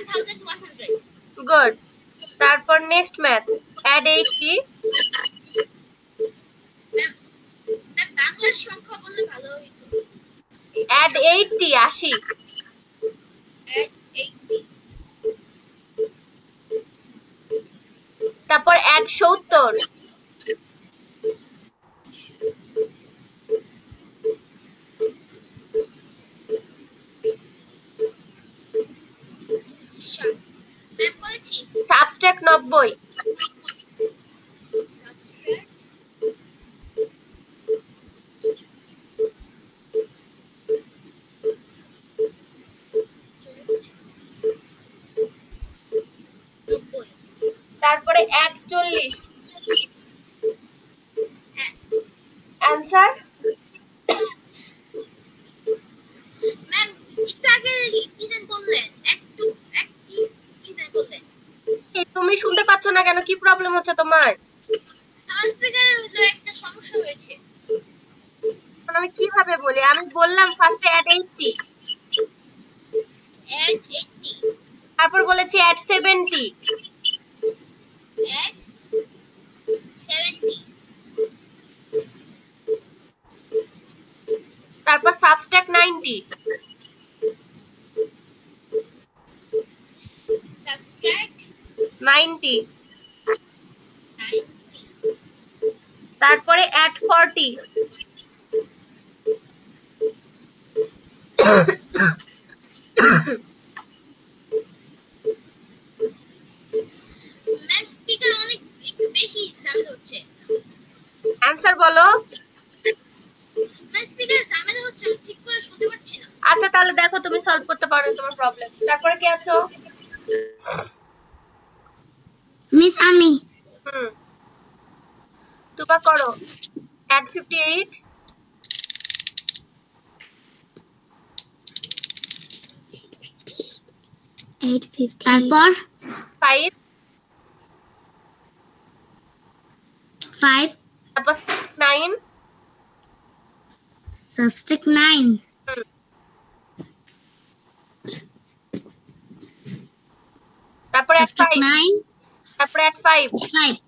1100 good. তারপর next math, add 80। Ma'am বাংলার সংখ্যা বললে ভালো হতো। অ্যাড 80 80। অ্যাড 80 তারপর অ্যাড 70। ম্যাম করেছি। সাবট্রাক্ট 90। সাবস্ট্রাক্ট তারপরে অ্যাড 40। অ্যান্সার ম্যাম একটু আগে কি যেন বললেন, একটু কি যেন বললেন? তুমি শুনতে পাচ্ছ না কেন? কি প্রবলেম হচ্ছে তোমার? স্পিকারের হলো একটা সমস্যা হয়েছে। আমি কিভাবে বলি? আমি বললাম ফার্স্টে অ্যাড 80, অ্যাড 80 তারপর বলেছি অ্যাড 70, অ্যাড 70 তারপর সাবট্রাক্ট 90, সাবস্ট্রাক্ট 90, 90 তারপরে অ্যাড 40, ম্যাম স্পিকার অনেক একটু বেশি সাউন্ড হচ্ছে। অ্যান্সার বলো। ম্যাম স্পিকার সাউন্ড হচ্ছে, আমি ঠিক করে শুনতে পাচ্ছি না। আচ্ছা তাহলে দেখো তুমি সলভ করতে পারো তোমার প্রবলেম। তারপরে কি আছো? মিস আমি টুকা করো। অ্যাড 58, 850 তারপর 5, 5 তারপর 9, সাবস্ট্রাক্ট 9 তারপরে অ্যাড 5, 9 তারপরে অ্যাড 5। 5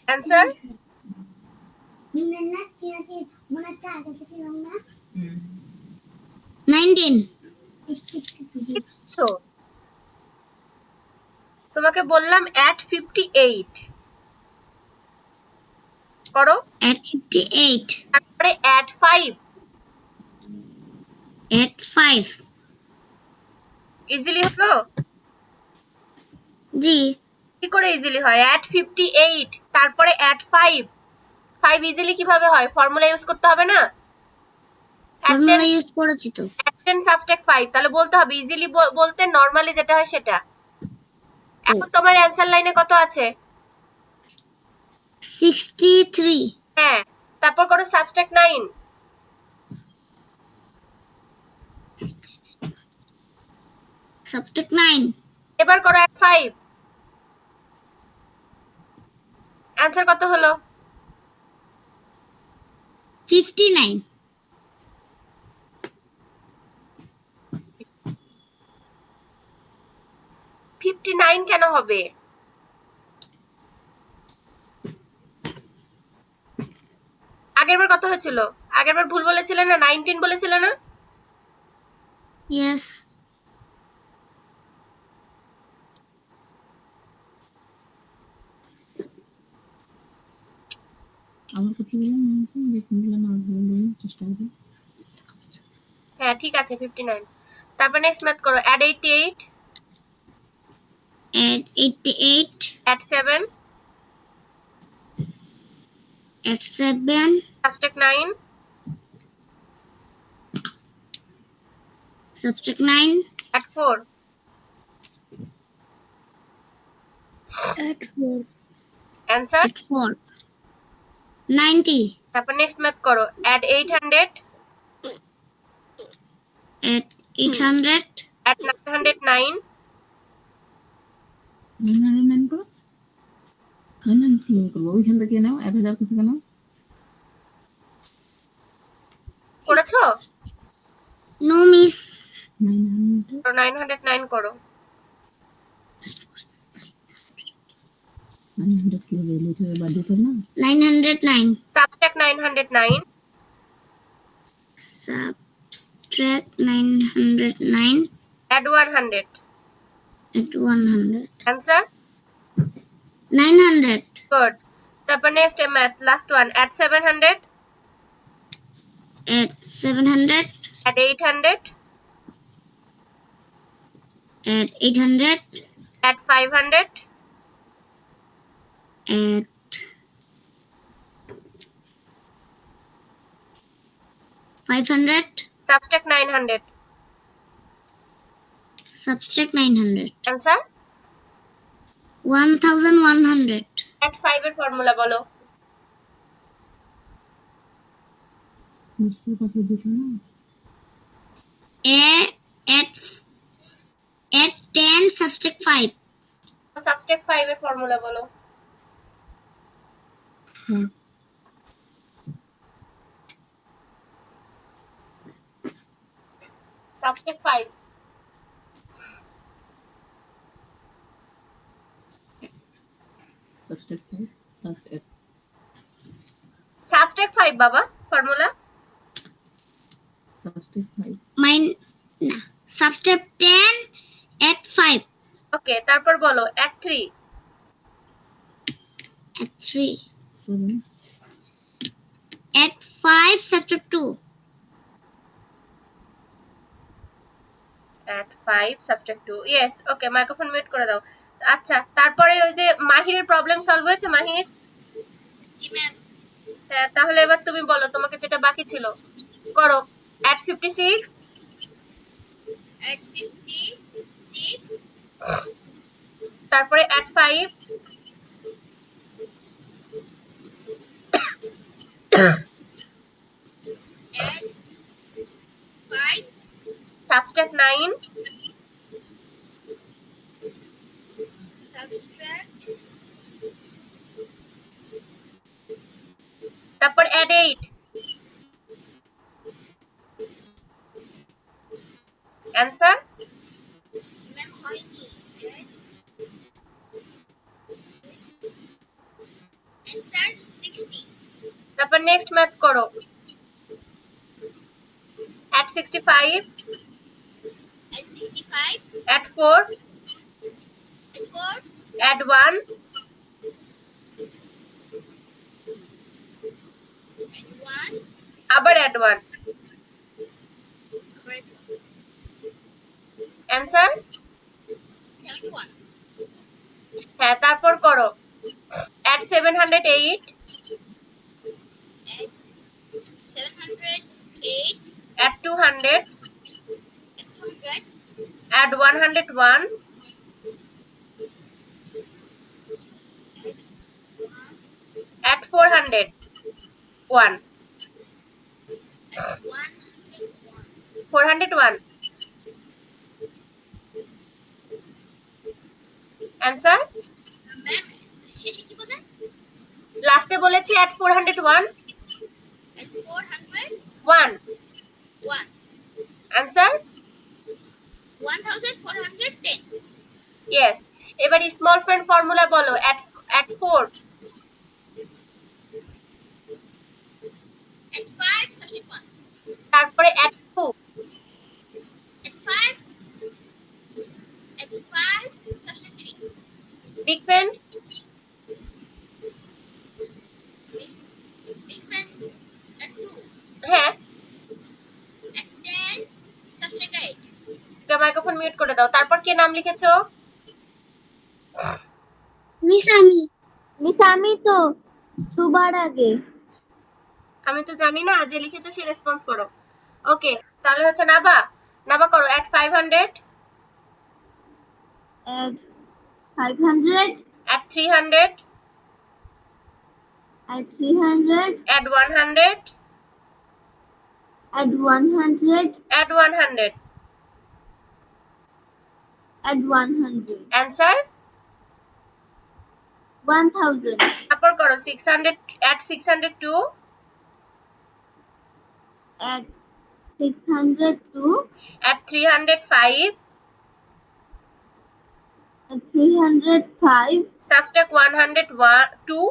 অ্যান্সার 19 তোমাকে বললাম অ্যাড 58 করো, at 58 তারপরে অ্যাড 5। at 5 ইজিলি হলো? জি কি করে ইজিলি হয়? অ্যাড 58 তারপরে অ্যাড 5, 5 ইজিলি কিভাবে হয়? ফর্মুলা ইউজ করতে হবে না? ফর্মুলা ইউজ করেছি তো। অ্যাড 10 সাবট্রাক্ট 5, তাহলে বলতে হবে ইজিলি বলতে নরমালি যেটা হয় সেটা। এখন তোমার অ্যানসার লাইনে কত আছে? 63 হ্যাঁ, তারপর করো সাবট্রাক্ট 9, সাবস্ট্রাক্ট 9 এবার করো অ্যাড 5। অ্যানসার কত হলো? 59 59 কেন হবে? আগেরবার কত হয়েছিল? আগেরবার ভুল বলেছিলে না? 19 বলেছিলে না? ইয়েস আমার কত দিলাম না চেষ্টা করবো। হ্যাঁ ঠিক আছে 59। তারপর নেক্সট ম্যাথ করো, add 88, at 88 add 7, at 7 subtract 9, subtract 9 add 4। at 4 answer at 4 90 তারপর নেক্সট ম্যাথ করো, অ্যাড 800, at 800 অ্যাড 909, 909 করো। 909 কিভাবে করবো? ওইখান থেকে নাও, 1000 থেকে নাও। করেছো? no miss 900 909 করো। 900 কি হবে লিখে বাদ দিতে না 909 subtract 909 subtract 909 add 100 at 100 answer 900 good তারপর next math last one add 700 at 700 add 800 at 800 add 500 at 500 subtract 900 subtract 900 answer 1100 add 5 এর ফর্মুলা বলো নিশ্চয়ই পাশে দিতে না at 10 subtract 5 subtract 5 এর ফর্মুলা বলো হ্যাঁ subtract 5 subtract 5 plus 8 subtract 5 বাবা formula subtract 5 mine nah. Subtract 10 at 5 ওকে তারপর বলো add 3 at 3 7 at 5 subtract 2 at 5 subtract 2 yes okay microphone mute করে দাও আচ্ছা তারপরে ওই যে মাহিরের প্রবলেম সলভ হয়েছে মাহির জি ম্যাম হ্যাঁ তাহলে এবার তুমি বলো তোমাকে যেটা বাকি ছিল করো at 56 at 56 তারপরে at 5 at 5 subtract 9 subtract তারপর add 8 answer ম্যাম হয়নি answer 60 তারপর নেক্সট ম্যাথ করো at 65 at 65 at 4 at 4 add 1 at 1 আবার add 1 answer 71 হ্যাঁ তারপর করো at 708 at 708 at 200 at 200 add 101 at 400 1 at 401 answer ma'am শেষে কি বলেন লাস্টে বলেছি at 401 at 400 1 1 answer 1410 yes এবার স্মল ফ্রেন্ড ফর্মুলা বলো at 4 at 5 subtract 1 তারপরে at 2 at 5 at 5 subtract 3 big friend big friend at 2 হ্যাঁ at 10 subtract 8 মাইক্রোফোন মিউট করে দাও তারপর কে নাম লিখেছো নিসামি তো সুবার আগে আমি তো জানি না যে লিখেছো সে রেসপন্স করো ওকে তাহলে হচ্ছে নাবা করো at 500 at 500 at 300 at 300 at 100 at 100 at 100 at 100 answer 1000 তারপর করো 600 at 602 at 602. Add 305. Add 305. Subtract 102.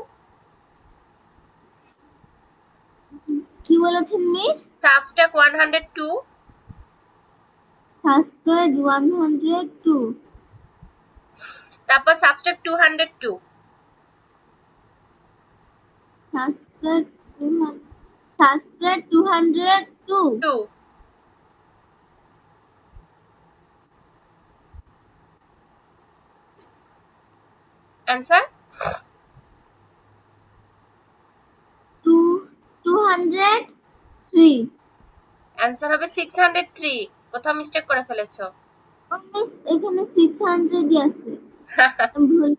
কি বলেছেন মিস? Subtract 102. Subtract 102. তারপর subtract 202. Subtract 200. Subtract 202. 2. Answer? 203. Answer হবে 603. কোথাও মিস্টেক করে ফেলেছো। মিস এখানে 600 ই আছে। আমি ভুল।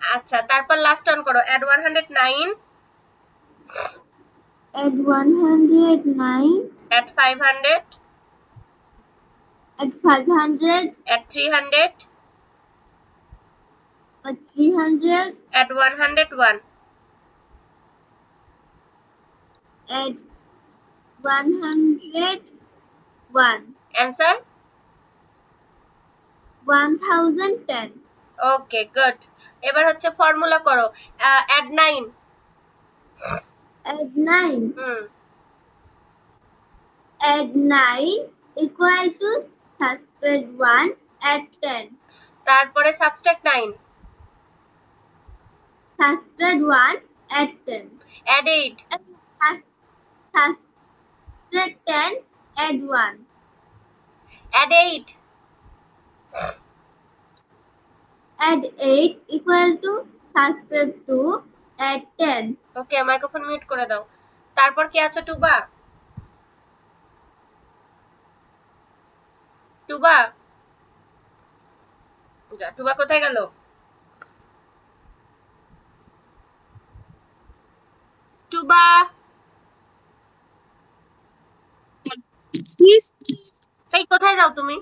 আচ্ছা, তারপর লাস্ট অন করো। Add 109. Add 109. Add 500. Add 500. Add 300. Add 300. Add 101. Add 101. Answer? 1010. ওকে, গুড। এবার হচ্ছে ফর্মুলা করো। Add 9. Add 9. Hmm. Add 9 equal to subtract 1. Add 10. তারপরে subtract 9. Subtract 1. Add 10. Add 8. Subtract 10. Add 1. Add 8. Add 8 equal to subtract 2. Add 10. Okay, microphone mute করে দাও। তারপর কি আছে টুবা? টুবা? টুবা কোথায় গেল? টুবা? এই কোথায় যাও তুমি?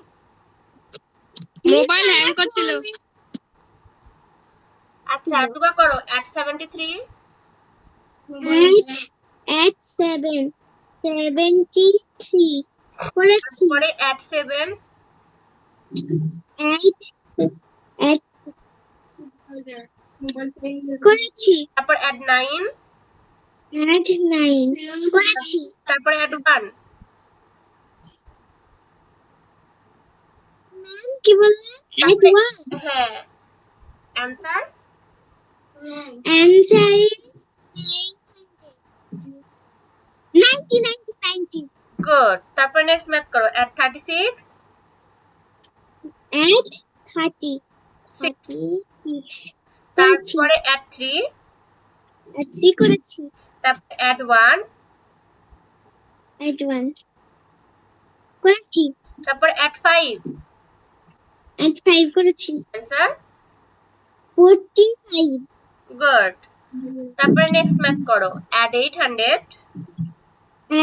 মোবাইল হ্যাং করছিল। আচ্ছা, টুবা করো। Add 73. Add 7 73 করেছি। পরে add 7. add করেছি। তারপর add 9. add 9 করেছি। তারপরে add 1. ম্যাম কি বললেন? add 1. হ্যাঁ। Answer? Answer is 90. Good. তারপর নেক্সট ম্যাথ করো। Add 36. Add 30 6. 36 তারপরে add 3. add 3 করেছি। তারপর add 1. add 1 করেছি। তারপর add 5. add 5 করেছি। Answer? 45 Good. তারপরে নেক্সট ম্যাথ করো। Add 800.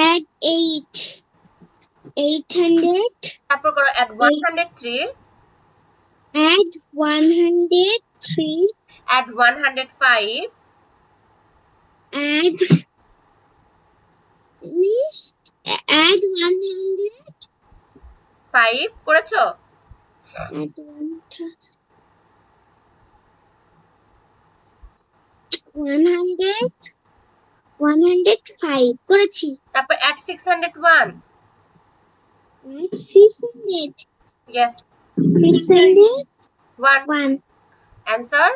add 800 তারপর করো add 103. add 103 Add 105. add 5 করেছো? add 105 করেছি। তারপর add 601. add 600 Yes. 1. 1 Answer?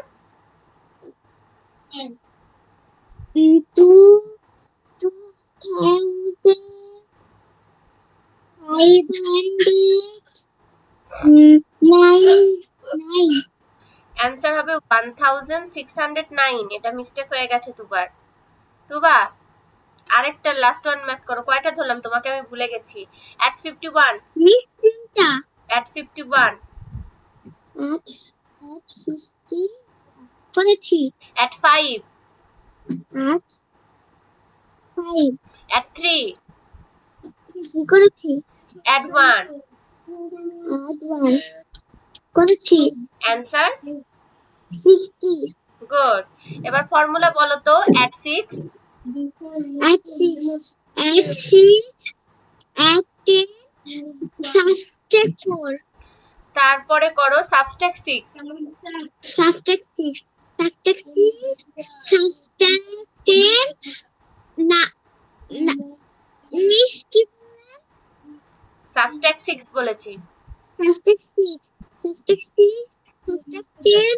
2509 Answer হবে 1609. এটা মিস্টেক হয়ে গেছে তুবার। তুবা আরেকটা লাস্ট ওয়ান ম্যাথ করো। কয়টা ধরলাম তোমাকে, আমি ভুলে গেছি। Add 51. নিশ্চিন্তা Add 51. add 50 করেছি। Add 5. add 5 Add 3. করেছি। Add 1. add 1 করেছি। Answer? 60 Good. এবার ফর্মুলা বলো তো। Add 6. add 6 add 10 subtract 4 তারপরে করো সাবস্ট্রাক্ট 6। subtract 6 subtract 6 subtract 10 না মিস কি সাবস্ট্রাক্ট 6 বলেছি। subtract 6 subtract 10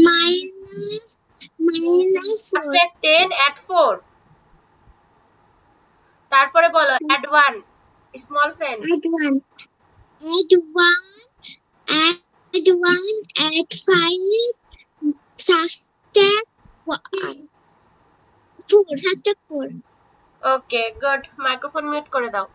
minus 4 subtract 10 add 4। তারপরে বলো add 1 small friend. add 1 add 5 subtract 4 subtract 4 okay good, microphone mute করে দাও।